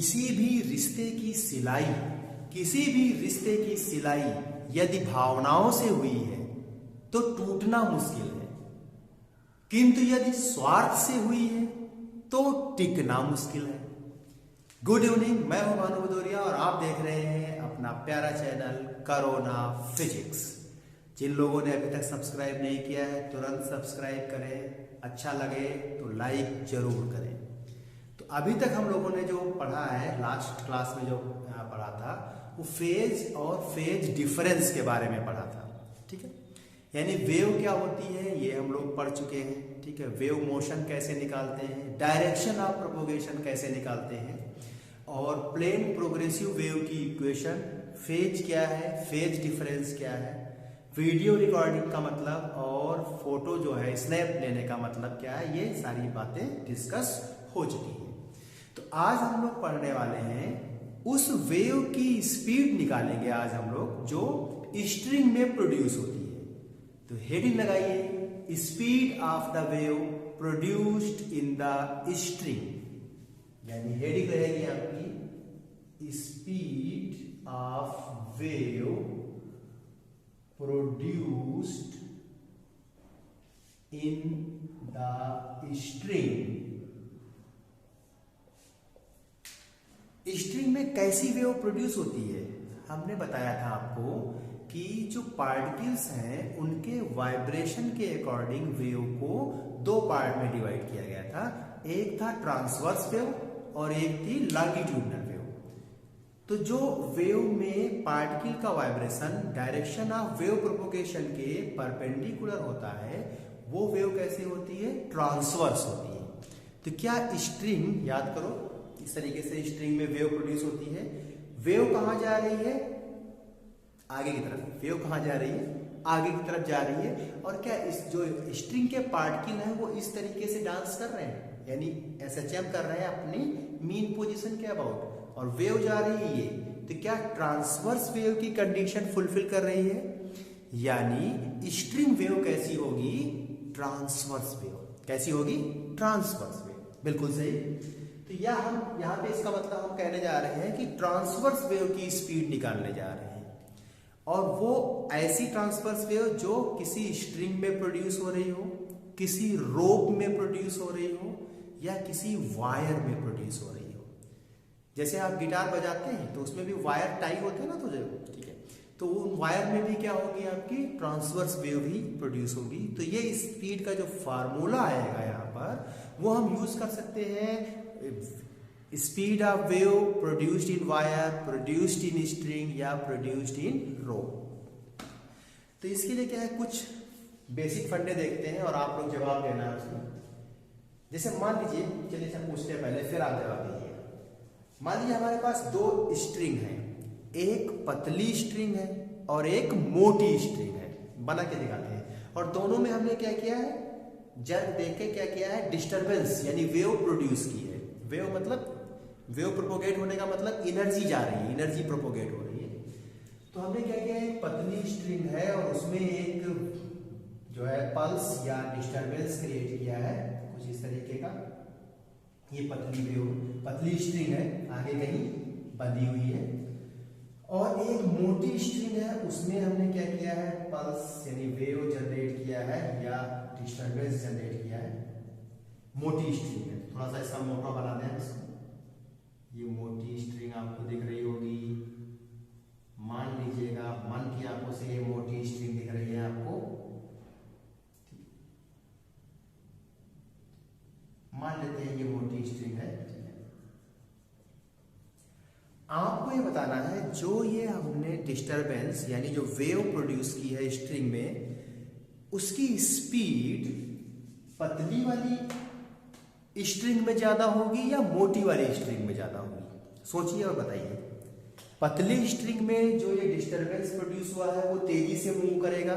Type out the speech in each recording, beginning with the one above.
किसी भी रिश्ते की सिलाई, किसी भी रिश्ते की सिलाई यदि भावनाओं से हुई है तो टूटना मुश्किल है, किंतु यदि स्वार्थ से हुई है तो टिकना मुश्किल है। गुड इवनिंग, मैं हूं भानु भदौरिया और आप देख रहे हैं अपना प्यारा चैनल कोरोना फिजिक्स। जिन लोगों ने अभी तक सब्सक्राइब नहीं किया है तुरंत सब्सक्राइब करें, अच्छा लगे तो लाइक जरूर करें। तो अभी तक हम लोगों ने जो पढ़ा है, लास्ट क्लास में जो पढ़ा था वो फेज और फेज डिफरेंस के बारे में पढ़ा था। ठीक है, यानी वेव क्या होती है ये हम लोग पढ़ चुके हैं। ठीक है, वेव मोशन कैसे निकालते हैं, डायरेक्शन ऑफ प्रोपोगेशन कैसे निकालते हैं, और प्लेन प्रोग्रेसिव वेव की इक्वेशन, फेज क्या है, फेज डिफरेंस क्या है, वीडियो रिकॉर्डिंग का मतलब और फोटो जो है स्नैप लेने का मतलब क्या है, ये सारी बातें डिस्कस हो चुकी हैं। तो आज हम लोग पढ़ने वाले हैं उस वेव की स्पीड निकालेंगे आज हम लोग जो स्ट्रिंग में प्रोड्यूस होती है। तो हेडिंग लगाइए, speed of the wave produced in the string, यानी हेडिंग रहेगी आपकी speed of wave produced in the string. String में कैसी वेव प्रोड्यूस होती है? हमने बताया था आपको कि जो पार्टिकल्स हैं उनके वाइब्रेशन के अकॉर्डिंग वेव को दो पार्ट में डिवाइड किया गया था। एक था ट्रांसवर्स वेव और एक थी लॉन्गिट्यूडिनल वेव। तो जो वेव में पार्टिकल का vibration direction of wave propagation के परपेंडिकुलर होता है वो वेव कैसी होती है? ट्रांसवर्स होती है। तो क्या स्ट्रिंग, याद करो, इस तरीके से स्ट्रिंग में वेव प्रोड्यूस होती है। वेव कहां जा रही है? आगे की तरफ। वेव कहां जा रही है? आगे की तरफ जा रही है। और क्या इस जो स्ट्रिंग के पार्टिकल हैं वो इस तरीके से डांस कर रहे हैं, यानी एसएचएम कर रहे हैं अपनी मीन पोजीशन के अबाउट, और वेव जा रही है ये। तो क्या ट्रांसवर्स वेव की कंडीशन फुलफिल कर रही है? यानी स्ट्रिंग वेव कैसी होगी? Transverse wave. कैसी होगी? Transverse wave. बिल्कुल सही। तो हम यहाँ पे इसका मतलब हम कहने जा रहे हैं कि ट्रांसवर्स वेव की स्पीड निकालने जा रहे हैं, और वो ऐसी ट्रांसवर्स वेव जो किसी स्ट्रिंग में प्रोड्यूस हो रही हो, किसी रोप में प्रोड्यूस हो रही हो, या किसी वायर में प्रोड्यूस हो रही हो। जैसे आप गिटार बजाते हैं तो उसमें भी वायर टाई होते हैं ना, तो ठीक है, तो वो वायर में भी क्या होगी? आपकी ट्रांसवर्स वेव भी प्रोड्यूस होगी। तो ये स्पीड का जो फार्मूला आएगा यहाँ पर वो हम यूज कर सकते हैं, speed of wave produced in wire, produced in string, या प्रोड्यूस्ड इन रोप। तो इसके लिए क्या है, कुछ बेसिक फंडे देखते हैं और आप लोग जवाब देना है उसमें। जैसे मान लीजिए, चलिए सब पूछते हैं पहले फिर आप जवाब दीजिए। मान लीजिए हमारे पास दो स्ट्रिंग है, एक पतली स्ट्रिंग है और एक मोटी स्ट्रिंग है। बना के दिखाते हैं। और दोनों में हमने क्या किया है? जब देख के क्या किया है? डिस्टरबेंस यानी वेव प्रोड्यूस की है। वेव मतलब वेव प्रोपोगेट होने का मतलब एनर्जी जा रही है, एनर्जी प्रोपोगेट हो रही है। तो हमने क्या किया है? एक पतली स्ट्रिंग है और उसमें एक जो है पल्स या डिस्टरबेंस क्रिएट किया है कुछ इस तरीके का। ये पतली वेव, पतली स्ट्रिंग है, आगे कहीं बंधी हुई है। और एक मोटी स्ट्रिंग है, उसमें हमने क्या किया है? पल्स यानी वेव जनरेट किया है या डिस्टरबेंस जनरेट किया है। मोटी स्ट्रिंग है, थोड़ा सा इसका मोटा बना दें इसको। ये मोटी स्ट्रिंग आपको दिख रही होगी, मान लीजिएगा, मन की आंखों से ये मोटी स्ट्रिंग दिख रही है आपको। मान लेते हैं ये मोटी स्ट्रिंग है। आपको ये बताना है जो ये हमने डिस्टरबेंस यानी जो वेव प्रोड्यूस की है स्ट्रिंग में, उसकी स्पीड पतली वाली स्ट्रिंग में ज्यादा होगी या मोटी वाली स्ट्रिंग में ज्यादा होगी? सोचिए और बताइए। पतली स्ट्रिंग में जो ये डिस्टरबेंस प्रोड्यूस हुआ है वो तेजी से मूव करेगा,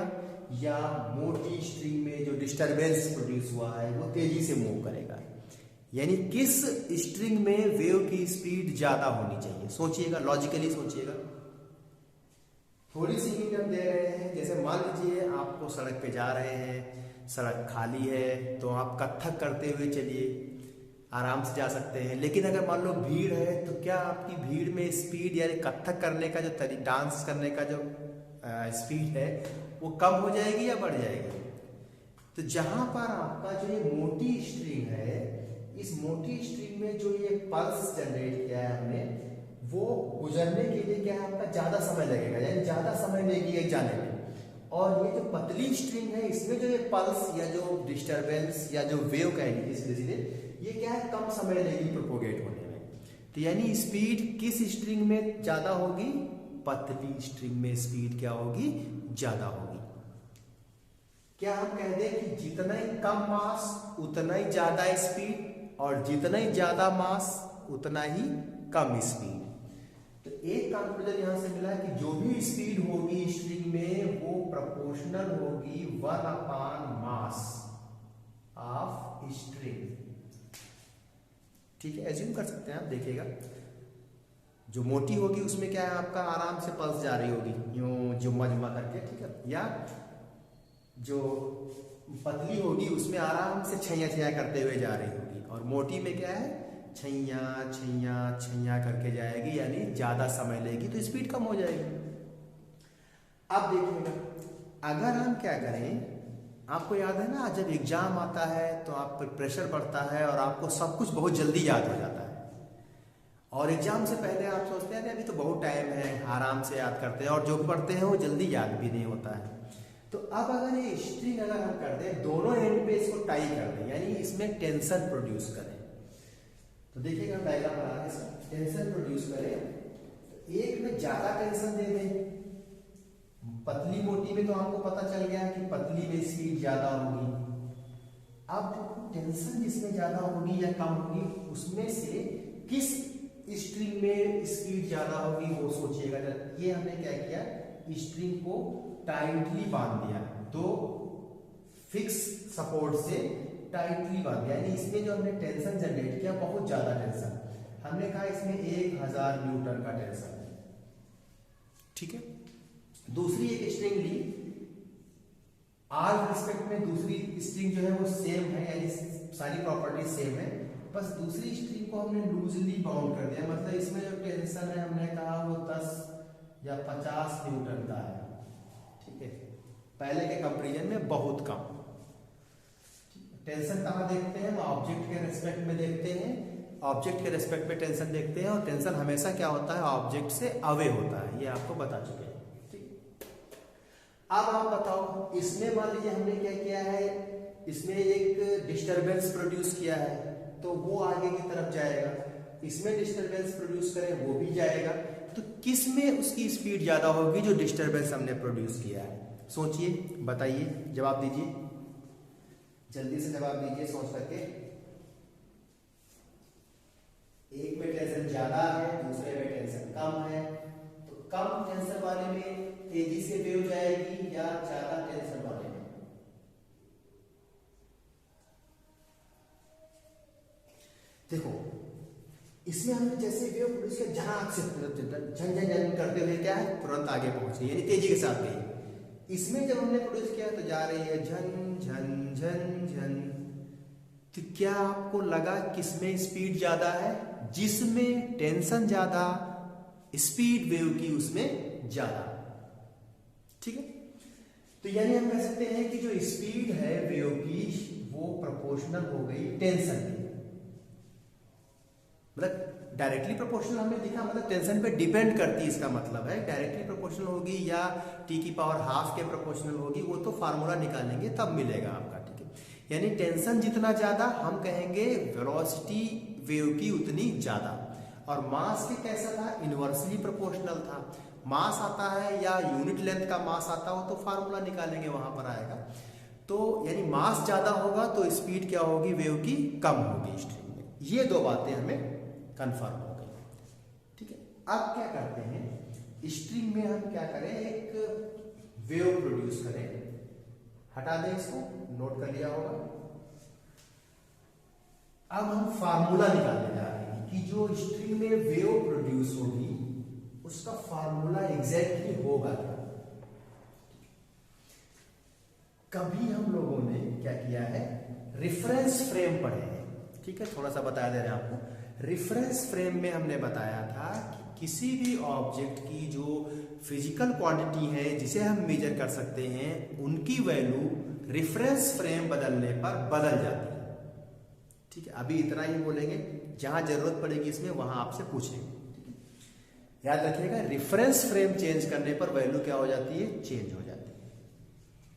या मोटी स्ट्रिंग में जो डिस्टरबेंस प्रोड्यूस हुआ है वो तेजी से मूव करेगा? यानी किस स्ट्रिंग में वेव की स्पीड ज्यादा होनी चाहिए? सोचिएगा, लॉजिकली सोचिएगा। थोड़ी सी हिंट हम दे रहे हैं। जैसे मान लीजिए आपको सड़क पे जा रहे हैं, सड़क खाली है, तो आप कथक करते हुए चलिए। आराम से जा सकते हैं। लेकिन अगर मान लो भीड़ है तो क्या आपकी भीड़ में स्पीड यानी कथक करने का जो डांस करने का जो स्पीड है वो कम हो जाएगी या बढ़ जाएगी? तो जहां पर आपका जो ये मोटी स्ट्रिंग है, इस मोटी स्ट्रिंग में जो ये पल्स जनरेट किया है हमने, वो गुजरने के लिए क्या है आपका ज्यादा समय लगेगा, यानी ज्यादा समय लेगी ये जाने में। और ये जो पतली स्ट्रिंग है इसमें जो ये पल्स या जो डिस्टरबेंस या जो वेव कहेंगे धीरे ये क्या है कम समय लेगी प्रोपोगेट होने में। तो यानी स्पीड किस स्ट्रिंग में ज्यादा होगी? पतली स्ट्रिंग में स्पीड क्या होगी? ज्यादा होगी। क्या हम कह दें कि जितना ही कम मास उतना ही ज्यादा स्पीड, और जितना ही ज्यादा मास उतना ही कम स्पीड। तो एक कंक्लूजन यहां से मिला कि जो भी स्पीड होगी स्ट्रिंग में वो प्रोपोर्शनल होगी 1/मास ऑफ स्ट्रिंग। ठीक है, एज्यूम कर सकते हैं आप, देखिएगा जो मोटी होगी उसमें क्या है आपका आराम से पल्स जा रही होगी यूं जुम्मा जुम्मा करके, ठीक है, या जो पतली होगी उसमें आराम से छैया छैया करते हुए जा रही होगी, और मोटी में क्या है छैया छैया छैया करके जाएगी, यानी ज्यादा समय लेगी तो स्पीड कम हो जाएगी। अब देखिएगा अगर हम क्या करें, आपको याद है ना जब एग्जाम आता है तो आप पर प्रेशर बढ़ता है और आपको सब कुछ बहुत जल्दी याद हो जाता है, और एग्जाम से पहले आप सोचते हैं अभी तो बहुत टाइम है, आराम से याद करते हैं, और जो पढ़ते हैं वो जल्दी याद भी नहीं होता है। तो अब अगर ये स्ट्रिंग अगर हम कर दें दोनों एंड पे इसको टाई कर दें, यानी इसमें टेंशन प्रोड्यूस करें, तो देखिएगा डायग्राम बना रहे हैं, टेंशन प्रोड्यूस करें, तो एक में ज्यादा टेंशन दे दें, पतली मोटी में तो हमको पता चल गया कि पतली में स्पीड ज्यादा होगी। अब देखो टेंशन जिसमें ज्यादा होगी या कम होगी उसमें से किस स्ट्रिंग में स्पीड ज्यादा होगी वो सोचिएगा। ये हमने क्या किया, स्ट्रिंग को टाइटली बांध दिया, दो फिक्स सपोर्ट से टाइटली बांध दिया, यानी इसमें जो हमने टेंशन जनरेट किया बहुत ज्यादा टेंशन, हमने कहा इसमें 1000 न्यूटन का टेंशन है, ठीक है। दूसरी एक स्ट्रिंग ली, आर रिस्पेक्ट में दूसरी स्ट्रिंग जो है वो सेम है, यानी सारी प्रॉपर्टी सेम है, बस दूसरी स्ट्रिंग को हमने लूजली बाउंड कर दिया, मतलब इसमें जो टेंशन है हमने कहा वो 10 या 50 न्यूटन का है, ठीक है, पहले के कंपैरिजन में बहुत कम। टेंशन कहाँ देखते हैं, ऑब्जेक्ट के रेस्पेक्ट में देखते हैं, ऑब्जेक्ट के रेस्पेक्ट में टेंशन देखते हैं, और टेंशन हमेशा क्या होता है ऑब्जेक्ट से अवे होता है, ये आपको बता चुके हैं। अब आप बताओ इसमें मान लीजिए हमने क्या किया है, इसमें एक डिस्टरबेंस प्रोड्यूस किया है तो वो आगे की तरफ जाएगा, इसमें डिस्टरबेंस प्रोड्यूस करें वो भी जाएगा, तो किस में उसकी स्पीड ज्यादा होगी जो डिस्टरबेंस हमने प्रोड्यूस किया है? सोचिए, बताइए, जवाब दीजिए, जल्दी से जवाब दीजिए सोच करके। एक में टेंशन ज्यादा है दूसरे में टेंशन कम है, तो कम टेंशन वाले में तेजी से वेव जाएगी या ज्यादा टेंशन वाले में? देखो इसमें हमने जैसे वेव प्रोड्यूस किया झनाक से झन झन झन करते हुए क्या है तुरंत आगे पहुंच गई, यानी तेजी के साथ गई। इसमें जब हमने प्रोड्यूस किया तो जा रही है झन झन झन झन। तो क्या आपको लगा किसमें स्पीड ज्यादा है? जिसमें टेंशन ज्यादा स्पीड वेव की उसमें ज्यादा, ठीक है। तो यानी हम कह सकते हैं कि जो स्पीड है वेव की वो प्रोपोर्शनल हो गई टेंशन की, मतलब डायरेक्टली प्रोपोर्शनल हमने लिखा, मतलब टेंशन पे डिपेंड करती, इसका मतलब है डायरेक्टली प्रोपोर्शनल होगी या टी की पावर हाफ के प्रोपोर्शनल होगी, वो तो फार्मूला निकालेंगे तब मिलेगा आपका, ठीक है। यानी टेंशन जितना ज्यादा हम कहेंगे वेलोसिटी वेव की उतनी ज्यादा, और मास के कैसा था, इनवर्सली प्रोपोर्शनल था। मास आता है या यूनिट लेंथ का मास आता हो तो फार्मूला निकालेंगे वहां पर आएगा। तो यानी मास ज्यादा होगा तो स्पीड क्या होगी वेव की कम होगी स्ट्रिंग में। ये दो बातें हमें कंफर्म हो गई, ठीक है। अब क्या करते हैं, स्ट्रिंग में हम क्या करें, एक वेव प्रोड्यूस करें, हटा दें इसको, नोट कर लिया होगा। अब हम फार्मूला निकालने जा रहे हैं कि जो स्ट्रिंग में वेव प्रोड्यूस होगी उसका फार्मूला एग्जैक्टली होगा क्या। कभी हम लोगों ने क्या किया है, रेफरेंस फ्रेम पढ़े हैं, ठीक है, थोड़ा सा बता दे रहे हैं आपको। रेफरेंस फ्रेम में हमने बताया था कि किसी भी ऑब्जेक्ट की जो फिजिकल क्वांटिटी है जिसे हम मेजर कर सकते हैं, उनकी वैल्यू रेफरेंस फ्रेम बदलने पर बदल जाती है। ठीक है, अभी इतना ही बोलेंगे, जहां जरूरत पड़ेगी इसमें वहां आपसे पूछेंगे। याद रखिएगा, रेफरेंस फ्रेम चेंज करने पर वैल्यू क्या हो जाती है, चेंज हो जाती है।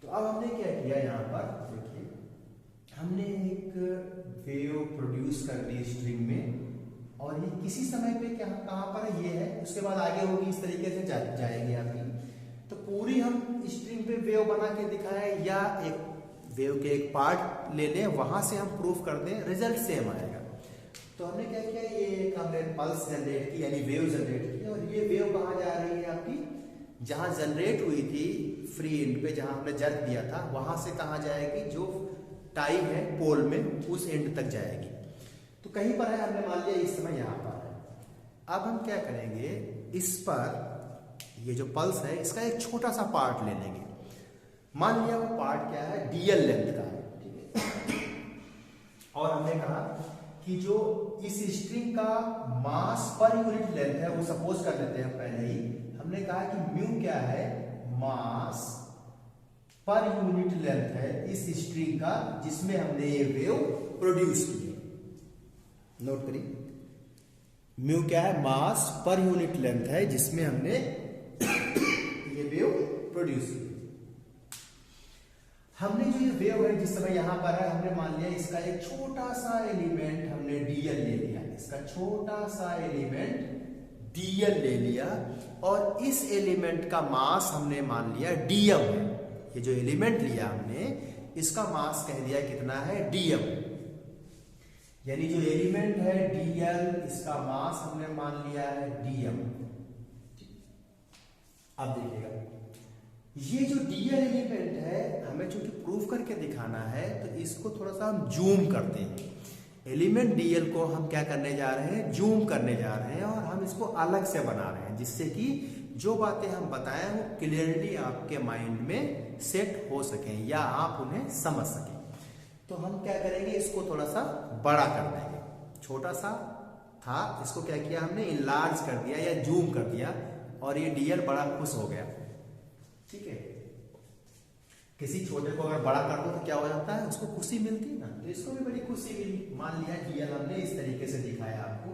तो अब हमने क्या किया, यहां पर देखिए, हमने एक वेव प्रोड्यूस कर दी स्ट्रिंग में, और ये किसी समय पे क्या कहां पर है, ये है, उसके बाद आगे होगी इस तरीके से जाएगी आपकी। तो पूरी हम स्ट्रिंग पे वेव बना के दिखाए, या एक वेव के एक पार्ट ले लें, वहां से हम प्रूफ कर दें, रिजल्ट सेम आएगा। तो हमने क्या किया, ये एक हमने पल्स जनरेट की, यानी वेव जनरेट की, और ये वेव कहाँ जा रही है आपकी, जहां जनरेट हुई थी फ्री एंड पे, जहां हमने जर्क दिया था, वहां से कहाँ जाएगी, जो टाई है पोल में, उस एंड तक जाएगी। तो कहीं पर है, हमने मान लिया इस समय यहां पर है। अब हम क्या करेंगे, इस पर ये जो पल्स है इसका एक छोटा सा पार्ट ले लेंगे। मान लिया वो पार्ट क्या है, डीएल लेंथ का है, ठीक है। और हमने कहा कि जो इस स्ट्रिंग का मास पर यूनिट लेंथ है, वो सपोज कर लेते हैं पहले ही, हमने कहा कि म्यू क्या है, मास पर यूनिट लेंथ है इस स्ट्रिंग का जिसमें हमने ये वेव प्रोड्यूस की है। नोट करिए, म्यू क्या है, मास पर यूनिट लेंथ है जिसमें हमने ये वेव प्रोड्यूस की। हमने जो ये वेव है जिस समय यहां पर है, हमने मान लिया इसका एक छोटा सा एलिमेंट हमने डीएल ले लिया, इसका छोटा सा एलिमेंट डीएल ले लिया, और इस एलिमेंट का मास हमने मान लिया डीएम है। ये जो एलिमेंट लिया हमने, इसका मास कह दिया कितना है, डीएम। यानी जो एलिमेंट है डीएल, इसका मास हमने मान लिया है डीएम। अब देखिएगा, ये जो डीएल एलिमेंट है, हमें चूंकि प्रूफ करके दिखाना है, तो इसको थोड़ा सा हम जूम करते हैं। एलिमेंट डीएल को हम क्या करने जा रहे हैं, जूम करने जा रहे हैं, और हम इसको अलग से बना रहे हैं, जिससे कि जो बातें हम बताएं वो क्लियरली आपके माइंड में सेट हो सकें, या आप उन्हें समझ सकें। तो हम क्या करेंगे, इसको थोड़ा सा बड़ा कर देंगे। छोटा सा था, इसको क्या किया हमने, इनलार्ज कर दिया या जूम कर दिया, और ये डीएल बड़ा खुश हो गया। ठीक है, किसी छोटे को अगर बड़ा कर दो तो क्या हो जाता है, उसको खुशी मिलती है ना, तो इसको भी बड़ी खुशी मिली। मान लिया डीएल हमने इस तरीके से दिखाया आपको,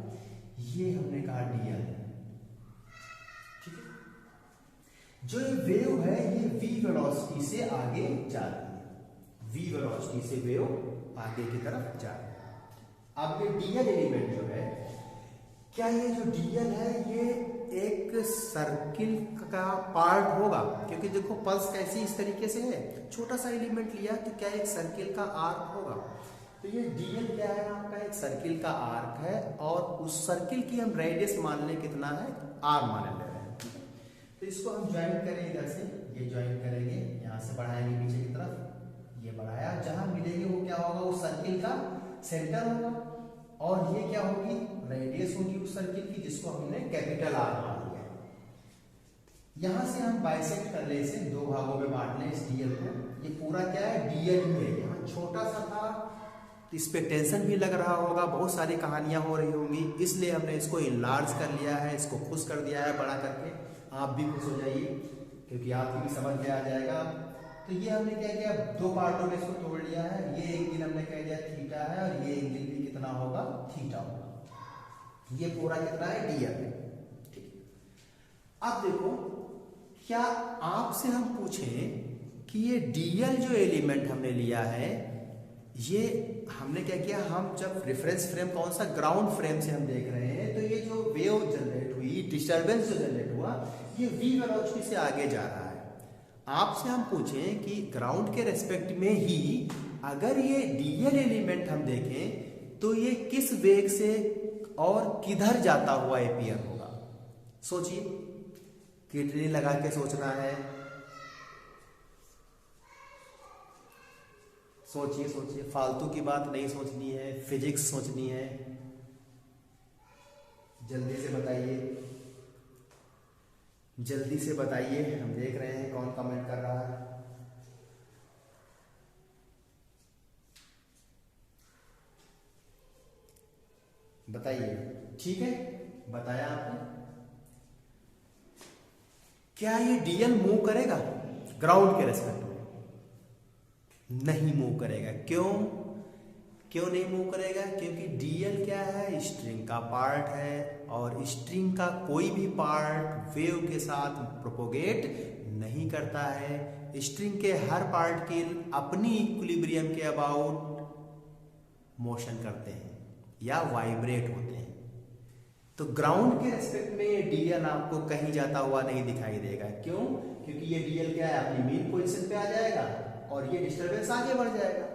ये हमने कहा डीएल है। ठीक है, जो ये वेव है ये वी वेलोसिटी से आगे जा रही है, वी वेलोसिटी से वेव आगे की तरफ जा रही है। अब ये डीएल एलिमेंट जो है, क्या ये जो डीएल है ये एक सर्किल का पार्ट होगा, क्योंकि देखो पल्स कैसी इस तरीके से है, छोटा सा एलिमेंट लिया, तो क्या एक सर्किल का आर्क होगा। तो ये डीएल क्या है आपका, एक सर्किल का आर्क है, और उस सर्किल की हम रेडियस मान लें कितना है, आर मान ले रहे हैं। तो इसको हम ज्वाइन करें, इधर से ये ज्वाइन करेंगे, यहां से बढ़ाएंगे पीछे की तरफ, ये बढ़ाया, जहां मिलेंगे वो क्या होगा, उस सर्किल का सेंटर होगा, और ये क्या होगी, रेडियस होगी उस सर्किल की, जिसको हमने कैपिटल आर मान लिया। यहां से हम बाइसेक्ट कर ले, इसे दो भागों में बांट लें इस डीएल को। ये पूरा क्या है, डीएल ही है। यहाँ छोटा सा था, तो इस पे टेंशन भी लग रहा होगा, बहुत सारी कहानियां हो रही होंगी, इसलिए हमने इसको इनलार्ज कर लिया है, इसको खुश कर दिया है बड़ा करके। आप भी खुश हो जाइए, क्योंकि आपकी भी समझ में आ जाएगा। तो ये हमने क्या किया, दो पार्टों में इसको तोड़ लिया है। ये एंगल हमने कह दिया थीटा है, और ये एंगल भी कितना होगा, थीटा होगा। ये पूरा कितना है, डीएल। ठीक, अब देखो, क्या आपसे हम पूछें कि ये डीएल जो एलिमेंट हमने लिया है, ये हमने क्या किया, हम जब रेफरेंस फ्रेम कौन सा, ग्राउंड फ्रेम से हम देख रहे हैं, तो ये जो वेव जनरेट हुई, डिस्टरबेंस जो जनरेट हुआ, ये वी वेलोसिटी से आगे जा रहा है। आपसे हम पूछें कि ग्राउंड के रेस्पेक्ट में ही अगर ये डीएल एलिमेंट हम देखें, तो ये किस वेग से और किधर जाता हुआ अपीयर होगा। सोचिए, किडनी लगा के सोचना है, सोचिए सोचिए, फालतू की बात नहीं सोचनी है, फिजिक्स सोचनी है। जल्दी से बताइए, जल्दी से बताइए, हम देख रहे हैं कौन कमेंट कर रहा है। बताइए, ठीक है, बताया आपने। क्या ये डीएल मूव करेगा ग्राउंड के रेस्पेक्ट में? नहीं मूव करेगा। क्यों? क्यों नहीं मूव करेगा? क्योंकि डीएल क्या है? स्ट्रिंग का पार्ट है, और स्ट्रिंग का कोई भी पार्ट वेव के साथ प्रोपोगेट नहीं करता है। स्ट्रिंग के हर पार्टिकल अपनी इक्विलिब्रियम के अबाउट मोशन करते हैं या वाइब्रेट होते हैं। तो ग्राउंड के रेस्पेक्ट में डीएल आपको कहीं जाता हुआ नहीं दिखाई देगा। क्यों? क्योंकि ये डीएल क्या है? अपनी मेन पोजीशन पे आ जाएगा और ये डिस्टरबेंस आगे बढ़ जाएगा।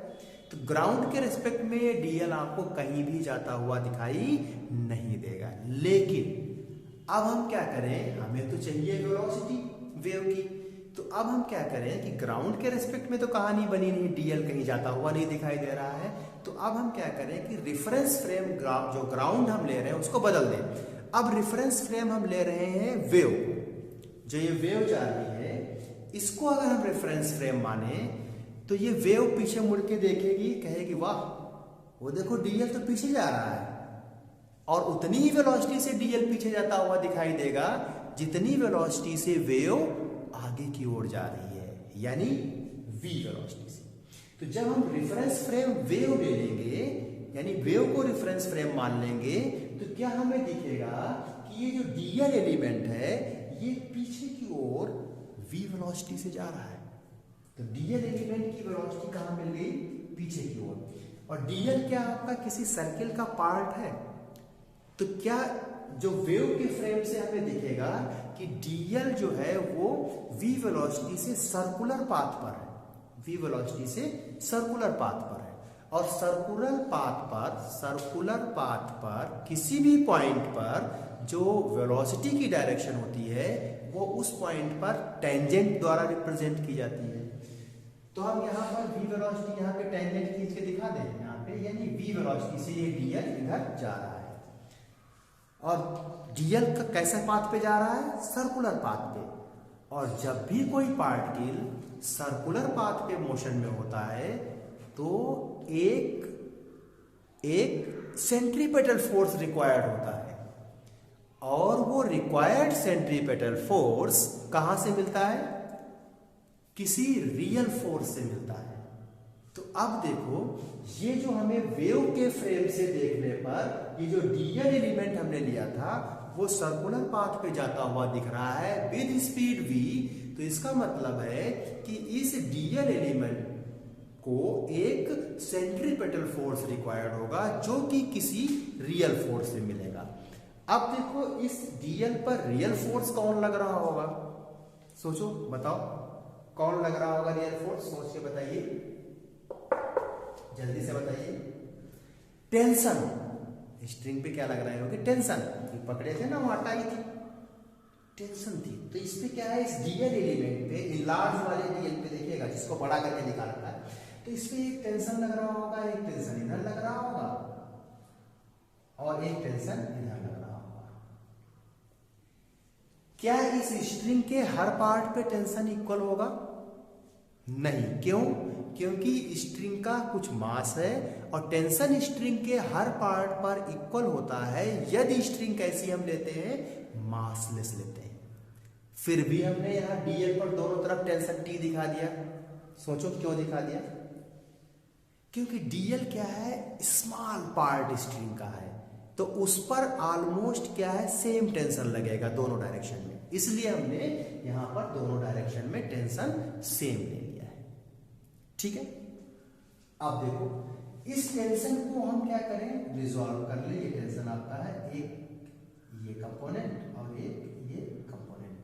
तो ग्राउंड के रेस्पेक्ट में डीएल आपको कहीं भी जाता हुआ दिखाई नहीं देगा। लेकिन अब हम क्या करें? हमें तो चाहिए वेलोसिटी वेव की। तो अब हम क्या करें कि ग्राउंड के रेस्पेक्ट में तो कहानी बनी नहीं, डीएल कहीं जाता हुआ नहीं दिखाई दे रहा है। तो अब हम क्या करें कि रेफरेंस फ्रेम जो ग्राउंड हम ले रहे हैं उसको बदल दें। अब रेफरेंस फ्रेम हम ले रहे हैं वेव, जो ये वेव जा रही है, इसको अगर हम रेफरेंस फ्रेम माने तो ये वेव पीछे मुड़ के देखेगी, कहेगी वाह वो देखो डीएल तो पीछे जा रहा है, और उतनी ही वेलोसिटी से डीएल पीछे जाता हुआ दिखाई देगा जितनी वेलोसिटी से वेव आगे की ओर जा रही है, यानी v वेलोसिटी से। तो जब हम रेफरेंस फ्रेम वेव ले लेंगे, यानी वेव को रेफरेंस फ्रेम मान लेंगे, तो क्या हमें दिखेगा कि ये जो डीएल एलिमेंट है ये पीछे की ओर v वेलोसिटी से जा रहा है। तो डीएल एलिमेंट की वेलोसिटी कहां मिल गई? पीछे की ओर। और डीएल क्या आपका किसी सर्किल का पार्ट है? तो क्या जो वेव के फ्रेम से हमें दिखेगा कि डीएल जो है वो v वेलोसिटी से सर्कुलर पाथ पर है, v वेलोसिटी से सर्कुलर पाथ पर है। और सर्कुलर पाथ पर किसी भी पॉइंट पर जो वेलोसिटी की डायरेक्शन होती है वो उस पॉइंट पर टेंजेंट द्वारा रिप्रेजेंट की जाती है। तो हम यहाँ पर v वेलोसिटी यहाँ पे टेंजेंट खींच के दिखा दें यहाँ पे, यानी v वेलोसिटी से ये डीएल इधर जा रहा है। और डीएल का कैसा पाथ पे जा रहा है? सर्कुलर पाथ पे। और जब भी कोई पार्टिकल सर्कुलर पाथ पे मोशन में होता है तो एक सेंट्रीपेटल फोर्स रिक्वायर्ड होता है, और वो रिक्वायर्ड सेंट्रीपेटल फोर्स कहां से मिलता है? किसी रियल फोर्स से मिलता है। तो अब देखो, ये जो हमें वेव के फ्रेम से देखने पर ये जो डीएल एलिमेंट हमने लिया था वो सर्कुलर पाथ पे जाता हुआ दिख रहा है विद स्पीड v। तो इसका मतलब है कि इस डीएल एलिमेंट को एक सेंट्रीपेटल फोर्स रिक्वायर्ड होगा जो कि किसी रियल फोर्स से मिलेगा। अब देखो, इस डीएल पर रियल फोर्स कौन लग रहा होगा? सोचो, बताओ कौन लग रहा होगा रियल फोर्स? सोच के बताइए, जल्दी से बताइए। टेंशन। स्ट्रिंग पे क्या लग रहा है? टेंशन। पकड़े थे ना, वो हटाई थी, टेंशन थी। तो इस पे क्या है? इस डीएल एलिमेंट पे, लार्ज वाले डीएल पे देखिएगा जिसको बड़ा करके दिखा रखा है, तो इस पे एक टेंशन लग रहा होगा, एक टेंशन इधर लग रहा होगा, और एक टेंशन इधर लग रहा होगा। क्या इस स्ट्रिंग के हर पार्ट पे टेंशन इक्वल होगा? नहीं। क्यों? क्योंकि स्ट्रिंग का कुछ मास है, और टेंशन स्ट्रिंग के हर पार्ट पर इक्वल होता है यदि स्ट्रिंग कैसी हम लेते हैं? मासलेस लेते हैं। फिर भी हमने यहां डीएल पर दोनों तरफ टेंशन टी दिखा दिया। सोचो क्यों दिखा दिया? क्योंकि डीएल क्या है? स्मॉल पार्ट स्ट्रिंग का है, तो उस पर ऑलमोस्ट क्या है? सेम टेंशन लगेगा दोनों डायरेक्शन में, इसलिए हमने यहां पर दोनों डायरेक्शन में टेंशन सेम ले लिया है। ठीक है। अब देखो, इस टेंशन को हम क्या करें? रिजॉल्व कर ले। ये टेंशन आपका है, एक ये कंपोनेंट और एक ये कंपोनेंट।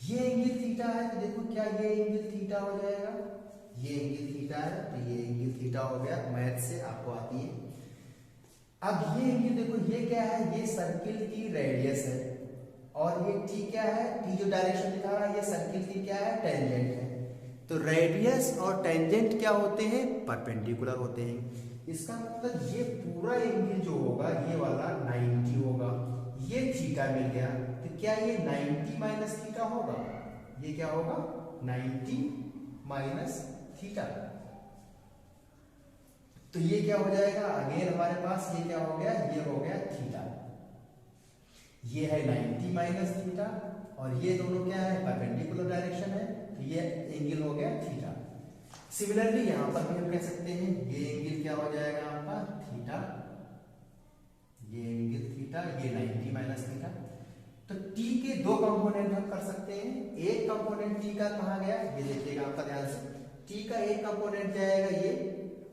ये एंगल थीटा है, तो देखो क्या ये एंगल थीटा हो जाएगा? ये एंगल थीटा है, तो ये एंगल थीटा हो गया। मैथ से आपको आती है। अब ये एंगल देखो, ये क्या है? ये सर्किल की रेडियस है, और ये टी क्या है? टी जो डायरेक्शन दिखा रहा है, ये सर्किल की क्या है? टेंजेंट है। तो रेडियस और टेंजेंट क्या होते हैं? परपेंडिकुलर होते हैं। इसका मतलब ये पूरा एंगल जो होगा ये वाला 90 होगा। ये थीटा मिल गया, तो क्या ये 90 माइनस थीटा होगा? ये क्या होगा? 90 माइनस थीटा। तो तो ये क्या हो जाएगा, अगेन हमारे पास ये क्या हो गया, ये हो गया थीटा, ये है 90 माइनस थीटा, और ये दोनों क्या है, परपेंडिकुलर डायरेक्शन है, तो ये एंगल हो गया थीटा। सिमिलरली यहां पर भी हम कह सकते हैं ये एंगल क्या हो जाएगा आपका थीटा, ये एंगल थीटा, ये 90 माइनस थीटा। तो t के दो कंपोनेंट हम कर सकते हैं, एक कंपोनेंट t का कहा गया, ये देखिएगा आपका ध्यान से, t का एक कंपोनेंट जाएगा ये,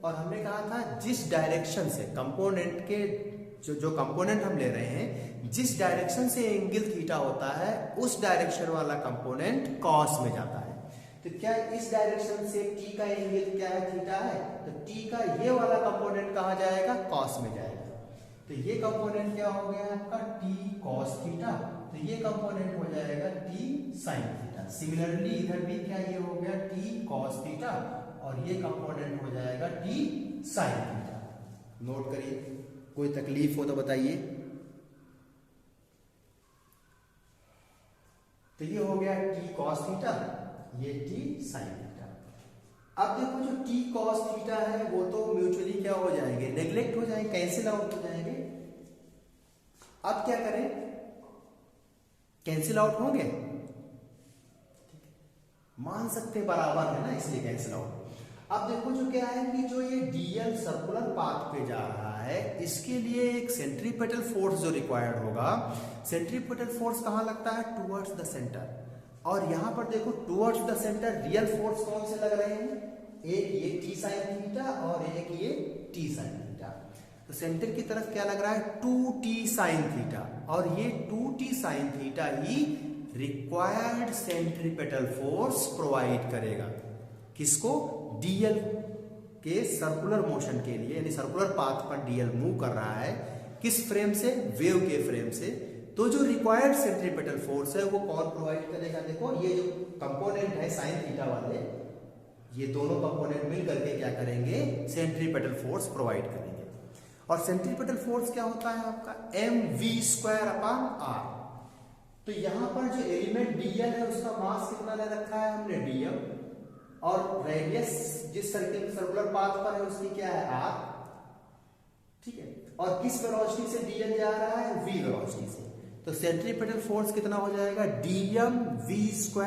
और हमने कहा था जिस डायरेक्शन से कंपोनेंट के जो कंपोनेंट हम ले रहे हैं, जिस डायरेक्शन से एंगल थीटा होता है उस डायरेक्शन वाला कंपोनेंट कॉस में जाता है। तो क्या इस डायरेक्शन से t का एंगल क्या है, थीटा है, तो t का ये वाला कंपोनेंट कहा जाएगा, कॉस में जाएगा। तो ये कंपोनेंट क्या हो गया आपका t cos थीटा, तो ये कंपोनेंट हो जाएगा t sin थीटा। सिमिलरली इधर भी क्या ये हो गया t cos थीटा, और ये कंपोनेंट हो जाएगा t sin थीटा। नोट करिए, कोई तकलीफ हो तो बताइए। तो ये हो गया t cos थीटा, ये t sin थीटा। अब देखो जो t cos थीटा है वो तो म्यूचुअली क्या हो जाएंगे, नेग्लेक्ट हो जाएंगे, कैंसिल आउट हो जाएंगे। अब क्या करें, कैंसिल आउट होंगे, मान सकते बराबर है ना, इसलिए कैंसिल आउट। अब देखो जो क्या है कि जो ये dl सर्कुलर पाथ पे जा रहा है, इसके लिए एक सेंट्रीपेटल फोर्स जो रिक्वायर्ड होगा, सेंट्रीपेटल फोर्स कहां लगता है, टुवर्ड्स द सेंटर। और यहां पर देखो towards the centre real force कौन से लग रहे हैं, एक ये t sin थीटा और एक ये t sin थीटा। तो सेंटर की तरफ क्या लग रहा है, 2t sin थीटा, और ये 2t sin थीटा ही रिक्वायर्ड सेंट्रीपेटल फोर्स प्रोवाइड करेगा, किसको, dl के सर्कुलर मोशन के लिए, यानी सर्कुलर पाथ पर dl मूव कर रहा है, किस फ्रेम से, वेव के फ्रेम से। तो जो रिक्वायर्ड सेंट्रीपेटल फोर्स है वो कौन प्रोवाइड करेगा, देखो ये जो कंपोनेंट है साइन थीटा वाले, ये दोनों कंपोनेंट मिल करके क्या करेंगे, सेंट्रीपेटल फोर्स प्रोवाइड करेंगे। और सेंट्रीपेटल फोर्स क्या होता है आपका, mv²/r। तो यहां पर जो एलिमेंट dl है उसका मास कितना ले रखा है हमने, dm, और रेडियस जिस सर्कुलर पाथ पर है उसकी क्या है, r, ठीक है। और किस वेलोसिटी से dl जा रहा है, v वेलोसिटी से। तो सेंट्रीपेटल फोर्स कितना हो जाएगा, dmv²/r।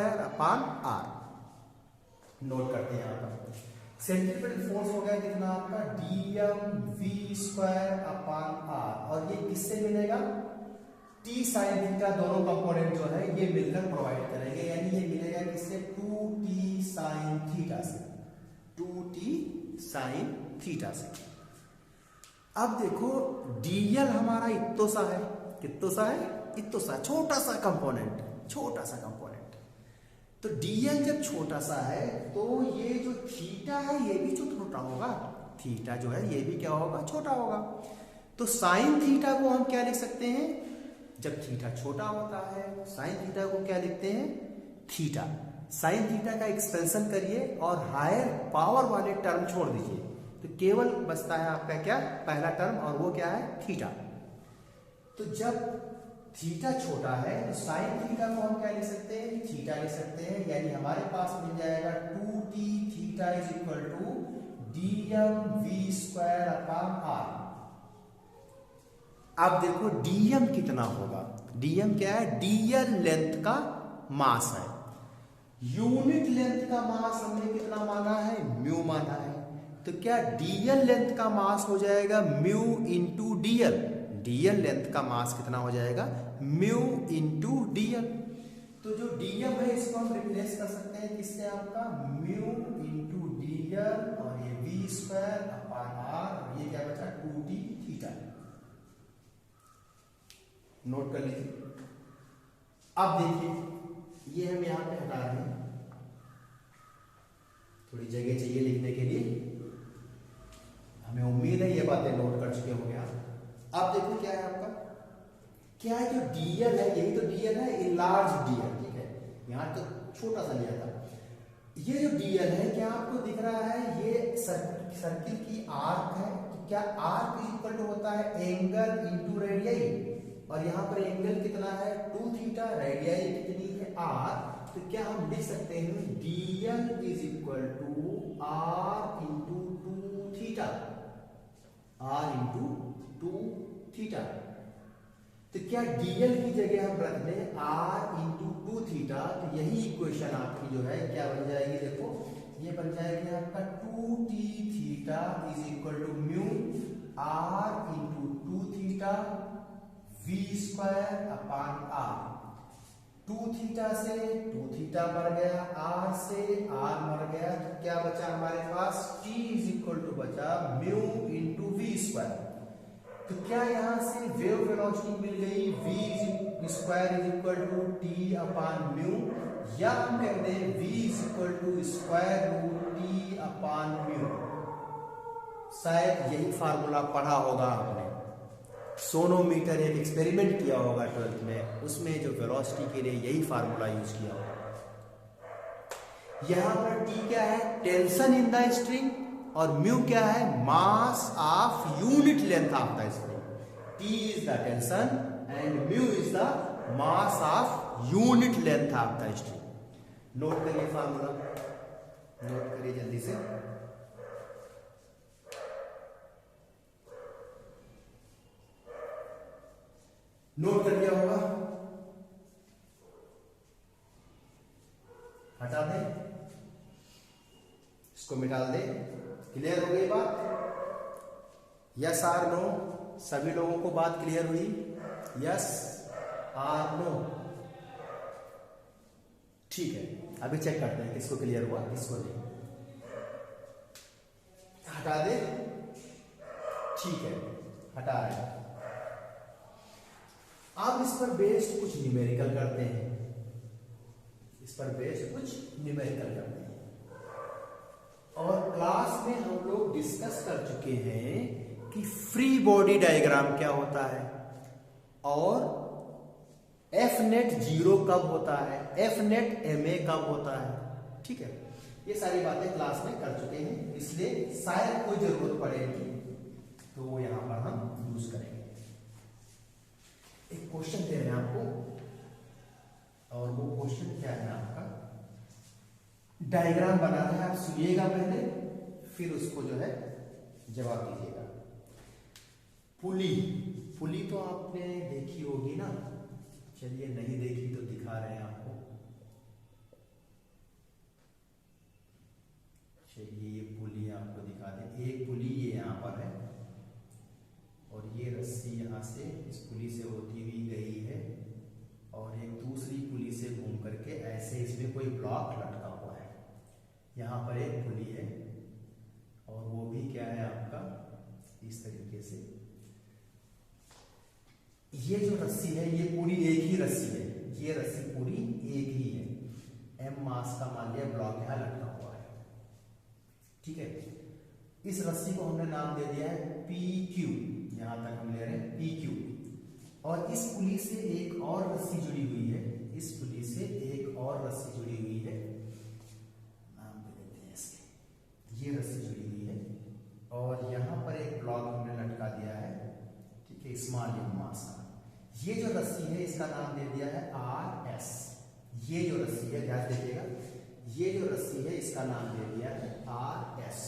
नोट करते हैं यहां पर, सेंट्रीपेटल फोर्स हो गया कितना आपका, dmv²/r, और ये किससे मिलेगा, t sin थीटा, दोनों कंपोनेंट जो है ये मिलकर प्रोवाइड करेंगे, यानी ये मिलेगा किससे, 2t sin थीटा से, 2t sin थीटा से। अब देखो dl हमारा इत्तो सा है, कित्तो सा है, इत्तो सा, छोटा सा कंपोनेंट, छोटा सा कंपोनेंट। तो dl जब छोटा सा है तो ये जो थीटा है ये भी छोटा होगा, थीटा जो है ये भी क्या होगा, छोटा होगा। तो साइन थीटा को हम क्या लिख सकते हैं, जब थीटा छोटा होता है साइन थीटा को क्या लिखते हैं, थीटा। साइन थीटा का एक्सपेंशन करिए और हायर पावर वाले टर्म छोड़ दीजिए, तो केवल बचता है आपका क्या, पहला टर्म, और वो क्या है, थीटा। तो जब थीटा छोटा है तो साइन थीटा को हम क्या लिख सकते हैं, थीटा लिख सकते हैं, यानी हमारे पास मिल जाएगा 2t theta is equal to dmv²/r। अब देखो dm कितना होगा, dm क्या है, dl लेंथ का मास है, यूनिट लेंथ का मास हमने कितना माना है, म्यू माना है। तो क्या dl लेंथ का मास हो जाएगा mu into dl, dl length का मास कितना हो जाएगा, म्यू इंटू dl। तो जो dm है इसको हम रिप्लेस कर सकते हैं किससे, आपका म्यू इंटू dl, और ये v²/r, और ये क्या बचा, 2t थीटा। नोट कर लीजिए। अब देखिए ये हम यहां पे हटा रहे हैं, थोड़ी जगह चाहिए लिखने के लिए, हमें उम्मीद है ये बातें नोट कर चुके होंगे आप। अब देखो क्या है आपका, क्या है जो dl है, यही तो dl है, इनलार्ज dl, ठीक है, यहां तो छोटा सा लिया था। ये जो dl है क्या आपको दिख रहा है, ये सर्किल की आर्क है, तो क्या आर्क इक्वल टू होता है एंगल इंटू रेडियाई, और यहां पर एंगल कितना है, 2 थीटा, रेडियाई कितनी है, r। तो क्या हम लिख सकते हैं dl is equal to r into 2 theta. R into 2 theta. तो क्या डीएल की जगह हम रख दें आर इंटू 2 थीटा, तो यही इक्वेशन आपकी जो है क्या बन जाएगी, देखो ये बन जाएगी आपका 2t theta is equal to mu R into 2 theta v square upon R. 2 theta से 2 थीटा मर गया, आर से आर मर गया, तो क्या बचा हमारे पास, t इज इक्वल टू बचा म्यू इंटू वी स्क्वायर। तो क्या यहां से वेव वेलोसिटी मिल गई, v square is equal to T upon mu, या हम कह दें v is equal to square root T upon mu. शायद यही फार्मूला पढ़ा होगा आपने, सोनोमीटर एक एक्सपेरिमेंट किया होगा 12th में, उसमें जो वेलोसिटी के लिए यही फार्मूला यूज किया होगा। यहां पर टी क्या है, टेंशन इन द स्ट्रिंग, और म्यू क्या है, mass of unit length of the spring. T is the tension and mu is the mass of unit length of the spring. Note करिए फार्मूला, नोट करिए जल्दी से। Note कर लिया होगा, हटा दे, इसको मिटा दे। क्लियर हो गई बात, यस आर नो, सभी लोगों को बात क्लियर हुई, यस आर नो, ठीक है। अभी चेक करते हैं किसको क्लियर हुआ किसको नहीं, हटा दे, ठीक है हटा रहे हैं। अब इस पर बेस्ड कुछ न्यूमेरिकल करते हैं, इस पर बेस्ड कुछ न्यूमेरिकल करते हैं। और क्लास में हम लोग डिस्कस कर चुके हैं कि फ्री बॉडी डायग्राम क्या होता है, और एफ नेट 0 कब होता है, एफ नेट एमए कब होता है, ठीक है। ये सारी बातें क्लास में कर चुके हैं, इसलिए शायद कोई जरूरत पड़ेगी तो वो यहां पर हम यूज करेंगे। एक क्वेश्चन दे रहे हैं आपको, और वो क्वेश्चन क्या है आपका, डायग्राम बना रहे हैं, आप सुनिएगा पहले, फिर उसको जो है जवाब दीजिएगा। पुली, पुली तो आपने देखी होगी ना, चलिए नहीं देखी तो दिखा रहे हैं आपको। चलिए ये पुली आपको दिखा दें, एक पुली ये यहां पर है, और ये रस्सी यहां से इस पुली से होती हुई गई है, और एक दूसरी पुली से घूम करके ऐसे इसमें कोई ब्लॉक लटका हुआ है। यहाँ पर एक पुली है, और वो भी क्या है आपका इस तरीके से, ये जो रस्सी है ये पूरी एक ही रस्सी है, ये रस्सी पूरी एक ही है, एम मास का मान लिया ब्लॉक यहाँ लटका हुआ है, ठीक है। इस रस्सी को हमने नाम दे दिया है पी क्यू, यहां तक हम ले रहे हैं पी क्यू, और इस पुली से एक और रस्सी जुड़ी हुई है, इस पुली से एक और रस्सी जुड़ी हुई है, नाम दे देते हैं इसके, ये रस्सी जुड़ी हुई है, और यहां पर एक ब्लॉक हमने लटका दिया है, ठीक है, स्मॉल एम मास का। ये जो रस्सी है इसका नाम दे दिया है आर एस, ये जो रस्सी है ध्यान देखिएगा, ये जो रस्सी है इसका नाम दे दिया है आर एस।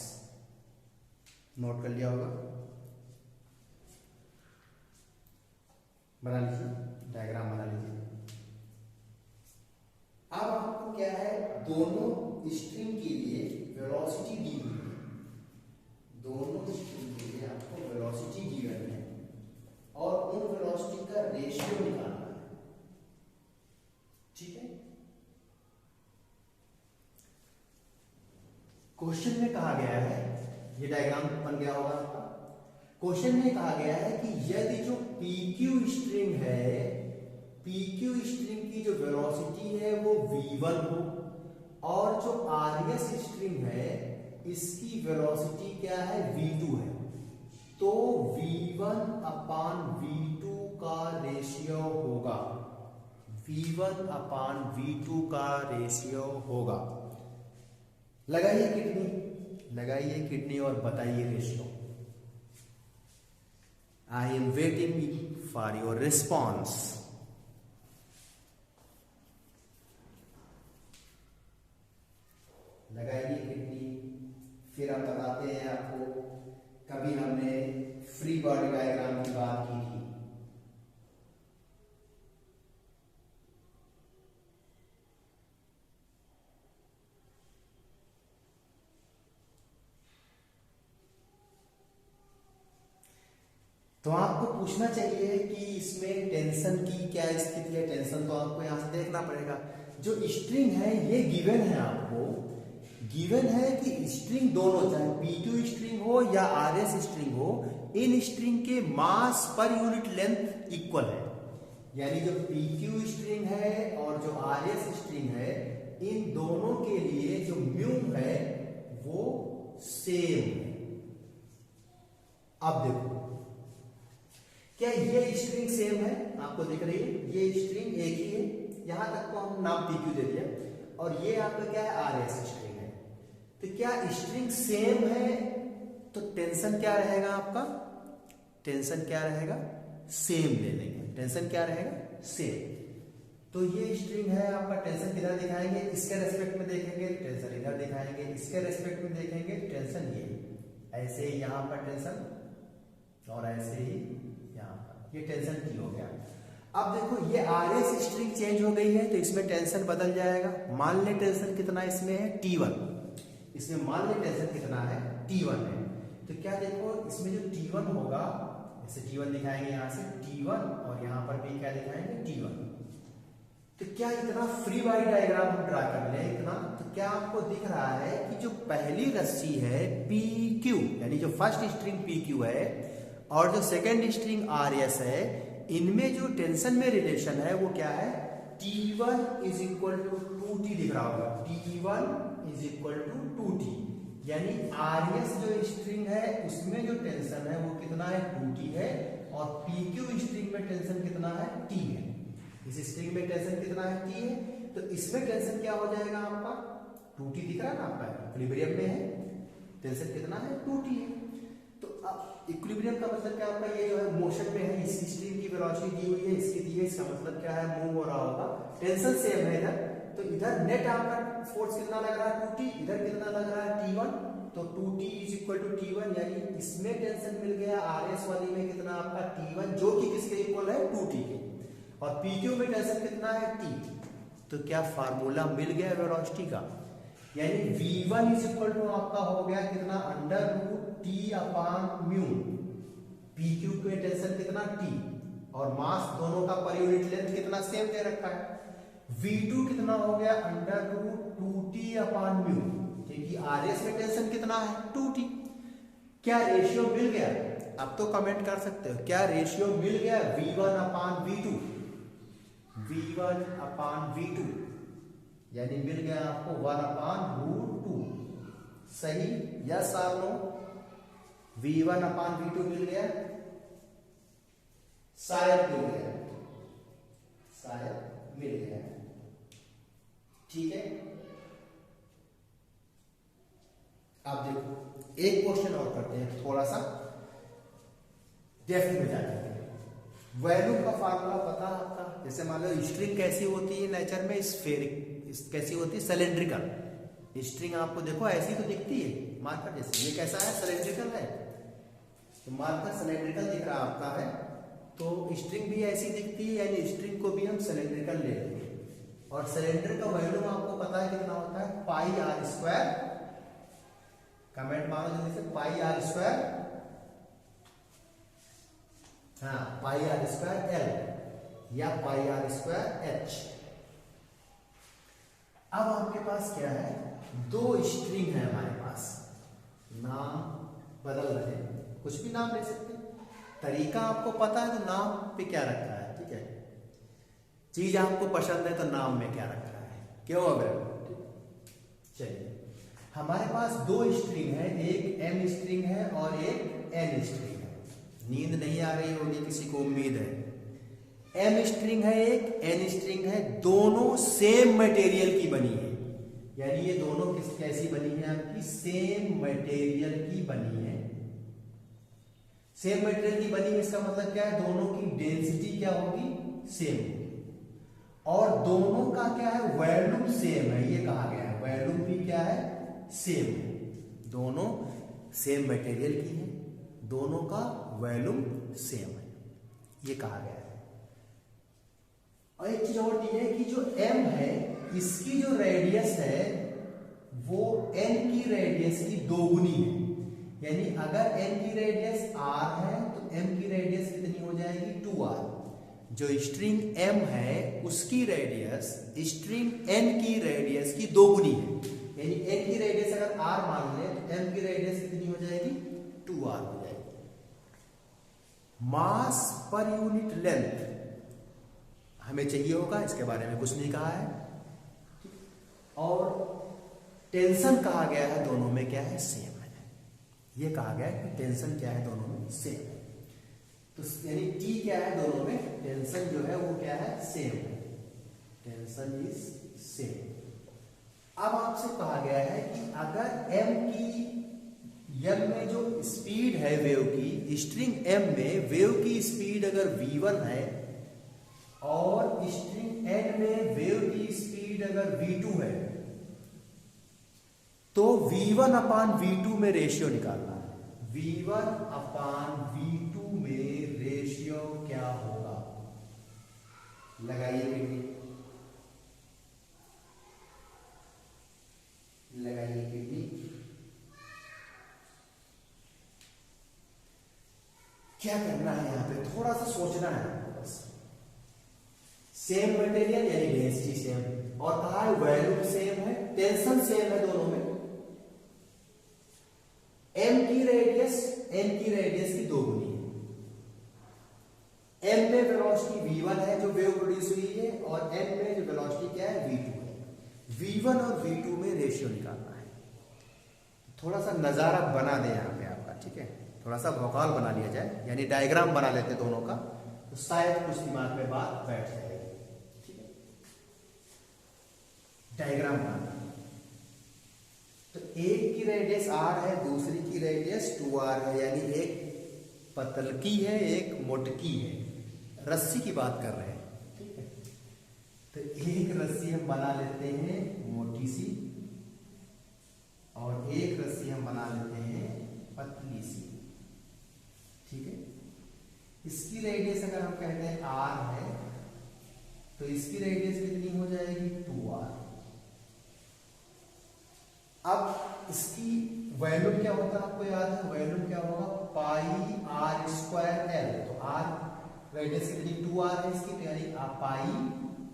नोट कर लिया होगा, बना लीजिए, डायग्राम बना लीजिए। अब आपको क्या है, दोनों स्ट्रिंग के लिए वेलोसिटी दी हुई है, दोनों स्ट्रिंग के लिए आपको वेलोसिटी गिवन है, और उन वेलोसिटी का रेशियो निकालना है, ठीक है। क्वेश्चन में कहा गया है, ये डायग्राम बन गया होगा आपका, क्वेश्चन में कहा गया है कि यदि जो PQ स्ट्रिंग है, PQ स्ट्रिंग की जो वेलोसिटी है वो v1 हो, और जो RS स्ट्रिंग है इसकी वेलोसिटी क्या है, v2 है, तो v1 अपान v2 का रेशियो होगा, v1 अपान v2 का रेशियो होगा। लगाइए किडनी, लगाइए किडनी और बताइए ratio. I am waiting for your response. लगाइए किडनी, फिर हम बताते हैं आपको, कभी हमने फ्री बॉडी डायग्राम की बात की थी। तो आपको पूछना चाहिए कि इसमें टेंशन की क्या स्थिति है। टेंशन तो आपको यहां से देखना पड़ेगा। जो स्ट्रिंग है ये गिवन है, आपको गिवन है कि स्ट्रिंग दोनों, चाहे PQ स्ट्रिंग हो या RS स्ट्रिंग हो, इन स्ट्रिंग के मास पर यूनिट लेंथ इक्वल है। यानी जो PQ स्ट्रिंग है और जो RS स्ट्रिंग है, इन दोनों के लिए जो म्यू है वो सेम है। अब देखो, क्या ये स्ट्रिंग सेम है? आपको दिख रही है ये स्ट्रिंग एक ही है, यहां तक तो हम नाम PQ दे दिया, और ये आपका क्या है RS स्ट्रिंग है। तो क्या स्ट्रिंग सेम है तो टेंशन क्या रहेगा आपका? टेंशन क्या रहेगा? सेम ले लेंगे। टेंशन क्या रहेगा? सेम। तो ये स्ट्रिंग है आपका, टेंशन किधर दिखाएंगे? इसके रेस्पेक्ट में देखेंगे टेंशन इधर दिखाएंगे, इसके रेस्पेक्ट में देखेंगे टेंशन ये, ऐसे ही यहां पर टेंशन और ऐसे ही यहां पर, ये टेंशन T हो गया। अब देखो ये RS स्ट्रिंग चेंज हो गई है तो इसमें टेंशन बदल जाएगा। मान ले टेंशन कितना इसमें है? T1। इसमें मान ले टेंशन कितना है? T1 है। तो क्या देखो इसमें जो T1 होगा, जैसे T1 दिखाएंगे यहां से T1, और यहां पर भी क्या दिखाएंगे? T1। तो क्या इतना फ्री बॉडी डायग्राम हम ड्रा कर ले इतना, तो क्या आपको दिख रहा है कि जो पहली रस्सी है PQ, यानी जो फर्स्ट स्ट्रिंग PQ है और जो सेकेंड स्ट्रिंग RS है, इनमें जो टेंशन में रिलेशन है वो क्या है? T1 is equal to 2T दिख रहा होगा। T1 is equal to 2T, यानी RS जो स्ट्रिंग है उसमें जो टेंशन है वो कितना है? 2T है, और PQ स्ट्रिंग में टेंशन कितना है? T है। इस स्ट्रिंग में टेंशन कितना है? T है। तो इसमें टेंशन क्या हो जाएगा आपका? 2T दिख रहा है ना आपका, इक्विलिब्रियम में है, टेंशन कितना है? 2T है। तो अब इक्विलिब्रियम का मतलब क्या आपका? ये जो है मोशन में है, इस स्ट्रिंग की वेलोसिटी दी हुई है, इसकी दी है, इसका मतलब क्या है? मूव हो रहा होगा। टेंशन सेम है इधर, तो इधर नेट आपका फोर्स कितना लग रहा है? 2T, इधर कितना लग रहा है? T1। तो 2T is equal to T1, यानी इसमें टेंशन मिल गया RS वाली में कितना आपका? T1, जो कि किसके इक्वल है? 2T के। और PQ में टेंशन कितना है? T। तो क्या फार्मूला मिल गया वेलोसिटी का? यानी V1 इज इक्वल टू आपका हो गया कितना? अंडर रूट T अपान म्यू। PQ पे टेंशन कितना? T, और मास दोनों का पर यूनिट लेंथ कितना? सेम दे रखा है। V2 कितना हो गया? अंडर रूट 2T अपान म्यू, क्योंकि RS में टेंशन कितना है? 2T। क्या रेशियो मिल गया? अब तो कमेंट कर सकते हो, क्या रेशियो मिल गया? V1 अपान V2, V1 अपान V2, यानी मिल गया आपको 1 अपान रूट 2। सही? यस और नो? V1 अपान V2 मिल गया? शायद मिल गया, शायद मिल गया। ठीक है। अब देखो एक क्वेश्चन और करते हैं, थोड़ा सा डेप्थ में जाते हैं। वैल्यू का फार्मूला पता है आपका? जैसे मान लो स्ट्रिंग कैसी होती है नेचर में? स्फेरिक। कैसी होती है? सिलेंड्रिकल। स्ट्रिंग आपको देखो ऐसी तो दिखती है मार्कर जैसे, ये कैसा है? सिलेंड्रिकल है। तो मार्कर सिलेंड्रिकल दिख रहा आपका है, तो स्ट्रिंग भी ऐसी दिखती है, यानी स्ट्रिंग को भी हम सिलेंड्रिकल ले लेंगे। और सिलेंडर का वैल्यू आपको पता है कितना होता है? पाई आर स्क्वायर। कमेंट मारो जल्दी से, पाई आर स्क्वायर, हाँ पाई आर स्क्वायर एल या पाई आर स्क्वायर एच। अब आपके पास क्या है? दो स्ट्रिंग है हमारे पास, नाम बदल रहे हैं, कुछ भी नाम ले सकते हैं, तरीका आपको पता है तो नाम पे क्या रखा है। ठीक है, चीज आपको पसंद है तो नाम में क्या रखा है, क्यों? अगर चलिए हमारे पास दो स्ट्रिंग है, एक एम स्ट्रिंग है और एक एन स्ट्रिंग है। नींद नहीं आ रही होगी किसी को, उम्मीद है। एम स्ट्रिंग है एक, एन स्ट्रिंग है, दोनों सेम मटेरियल की बनी है। यानी ये दोनों किस कैसी बनी है आपकी? सेम मटेरियल की बनी है। सेम मटेरियल की बनी है इसका मतलब क्या है? दोनों की डेंसिटी क्या होगी? सेम। और दोनों का क्या है? वॉल्यूम सेम है, ये कहा गया है। वॉल्यूम भी क्या है? सेम है। दोनों सेम मटेरियल की है, दोनों का वॉल्यूम सेम है, ये कहा गया है। और एक चीज और दी है कि जो m है इसकी जो रेडियस है वो n की रेडियस की दोगुनी है। यानी अगर n की रेडियस r है तो m की रेडियस कितनी हो जाएगी 2r। जो स्ट्रिंग m है उसकी रेडियस स्ट्रिंग n की रेडियस की दोगुनी है। यानी n की रेडियस अगर r मान ले तो m की रेडियस कितनी हो जाएगी 2r हो जाएगी। मास पर यूनिट लेंथ हमें चाहिए होगा, इसके बारे में कुछ नहीं कहा है। और टेंशन कहा गया है दोनों में क्या है सेम है। ये कहा गया है कि टेंशन क्या है दोनों में सेम है। तो यानी T क्या है दोनों में, टेंशन जो है वो क्या है सेम है, टेंशन इज सेम। अब आपसे कहा गया है कि अगर m में जो स्पीड है वेव की, स्ट्रिंग m में वेव की स्पीड अगर v1 है और स्ट्रिंग n में वेव की स्पीड अगर v2 है तो v1 अपान v2 में रेशियो निकालना है। v1 अपान v2 में रेशियो क्या होगा, लगाइए बेटी, लगाइए बेटी। क्या करना है यहां पे, थोड़ा सा सोचना है बस। सेम मटेरियल यानी डेंसिटी सेम, और कहा है वॉल्यूम सेम है, टेंशन सेम है दोनों में। m की रेडियस n की रेडियस की दोगुनी है। m में वेलोसिटी v1 है जो वेव प्रोड्यूस हुई है, और n में जो वेलोसिटी क्या है v2 है। v1 और v2 में रेशियो निकालना है। थोड़ा सा नजारा बना दे यहां पे आपका, ठीक है, थोड़ा सा भौकाल बना लिया जाए, यानी डायग्राम बना लेते दोनों का, तो शायद कुछ दिमाग में बात बैठ जाएगी। ठीक है, डायग्राम बना। तो एक की रेडियस r है, दूसरी की रेडियस 2r है, यानी एक पतलकी है एक मोटकी है। रस्सी की बात कर रहे हैं, ठीक है। तो एक रस्सी हम बना लेते हैं मोटी सी, और एक रस्सी हम बना लेते हैं पतली सी, ठीक है। इसकी रेडियस अगर हम कहते हैं r है तो इसकी रेडियस कितनी हो जाएगी 2r। अब इसकी वॉल्यूम क्या होता है आपको याद है, वॉल्यूम क्या होगा पाई r स्क्वायर l। तो r रेडियस कितनी 2r है इसकी, तो यानी पाई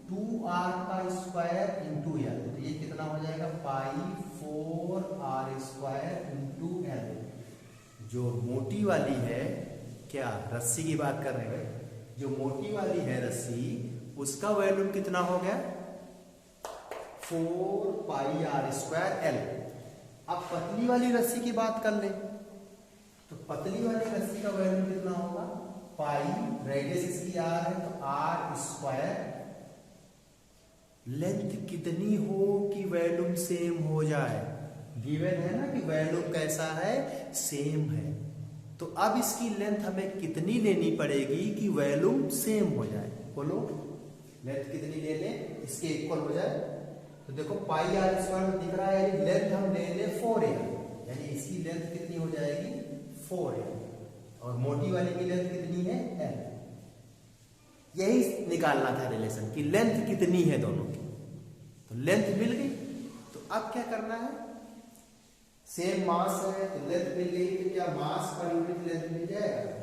2r का स्क्वायर इंटू l। तो ये कितना हो जाएगा पाई 4r स्क्वायर इंटू l। जो मोटी वाली है, क्या रस्सी की बात कर रहे हैं, जो मोटी वाली है रस्सी उसका वॉल्यूम कितना हो गया 4 पाई r स्क्वायर l। अब पतली वाली रस्सी की बात कर ले, तो पतली वाली रस्सी का वॉल्यूम कितना होगा पाई, रेडियस इसकी r है तो r स्क्वायर, लेंथ कितनी हो कि वॉल्यूम सेम हो जाए, गिवन है ना कि वॉल्यूम कैसा है सेम है। तो अब इसकी लेंथ हमें कितनी लेनी पड़ेगी कि वॉल्यूम सेम हो जाए, बोलो लेंथ कितनी ले लें इसके इक्वल हो जाए। तो देखो पाई r स्क्वायर दिख रहा है, लेंथ हम ले लें 4a, यानी इसकी लेंथ कितनी हो जाएगी 4a, और मोटी वाली की लेंथ कितनी है l। यही निकालना था रिलेशन कि लेंथ कितनी है दोनों की। तो लेंथ मिल गई, तो अब क्या करना है, सेम मास है तो लेंथ मिल गई, तो क्या मास पर यूनिट लेंथ मिल जाएगा।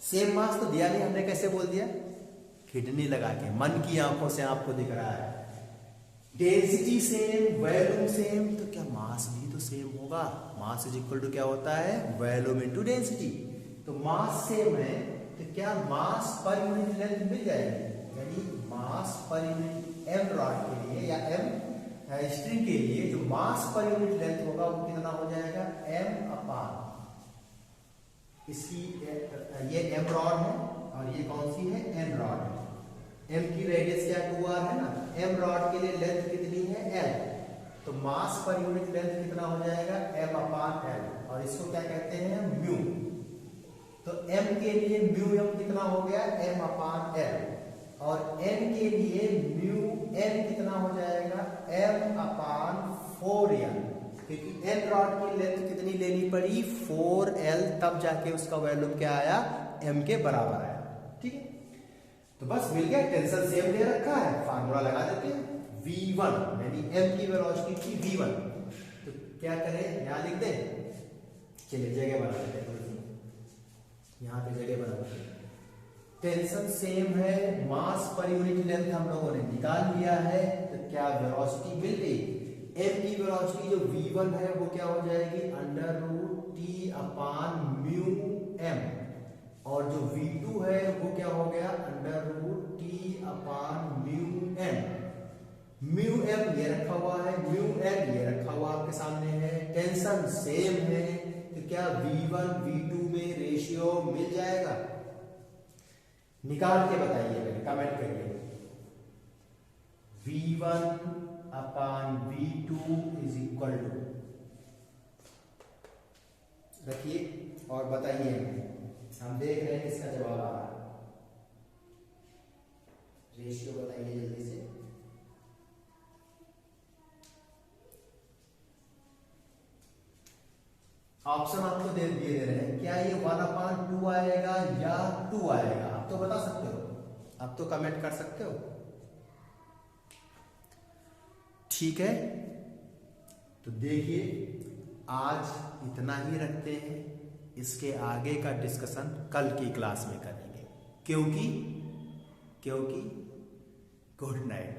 सेम मास तो दिया नहीं हमने, कैसे बोल दिया किडनी लगा के, मन की आंखों से आपको दिख रहा है। डेंसिटी सेम, वॉल्यूम सेम, तो क्या मास भी तो सेम होगा। मास इज इक्वल टू क्या होता है वॉल्यूम इनटू डेंसिटी। तो मास सेम है तो क्या मास पर यूनिट लेंथ मिल जाएगी, यानी मास पर यूनिट m रॉड के लिए या m स्ट्रिंग के लिए जो मास पर यूनिट लेंथ होगा वो कितना हो जाएगा m अपान इसकी, ये m रॉड है और ये कौन सी है n रॉड है। m की रेडियस क्या 2r है ना, m रॉड के लिए लेंथ कितनी है l, तो मास पर यूनिट लेंथ कितना हो जाएगा m अपान l, और इसको क्या कहते हैं म्यू। तो m के लिए म्यू m कितना हो गया m अपान l, और n के लिए म्यू n कितना हो जाएगा m अपान 4l। क्योंकि एन रॉड की लेंथ कितनी लेनी पड़ी 4L, तब जाके उसका वैल्यू क्या आया m के बराबर आया। ठीक है, तो बस मिल गया, टेंशन सेम दे रखा है, फार्मूला लगा देते हैं V1 यानी m की वेलोसिटी थी V1, तो क्या करें यहां लिख दें, चलिए जगह बना देते हैं थोड़ी सी, यहाँ पे जगह बना देते हैं। टेंशन सेम है, मास पर यूनिट लेंथ हम लोगों ने निकाल लिया है, तो क्या वेलोसिटी मिल गई, m की वेलोसिटी जो v1 है वो क्या हो जाएगी under root T upon mu m, और जो v2 है वो क्या हो गया under root T upon mu m। Mu m ये रखा हुआ है, म्यू n ये रखा हुआ आपके सामने है, टेंशन सेम है, तो क्या v1 v2 में रेशियो मिल जाएगा, निकाल के बताइए, कमेंट करिए। v1 upon v2 is equal to, रखिए और बताइए, हम देख रहे हैं इसका जवाब आ रहा है, रेशियो बताइए जल्दी से। ऑप्शन आपको दे रहे हैं, क्या ये 1/2 आएगा या 2 आएगा, आप तो बता सकते हो, आप तो कमेंट कर सकते हो। ठीक है, तो देखिए आज इतना ही रखते हैं, इसके आगे का डिस्कशन कल की क्लास में करेंगे, क्योंकि गुड नाइट।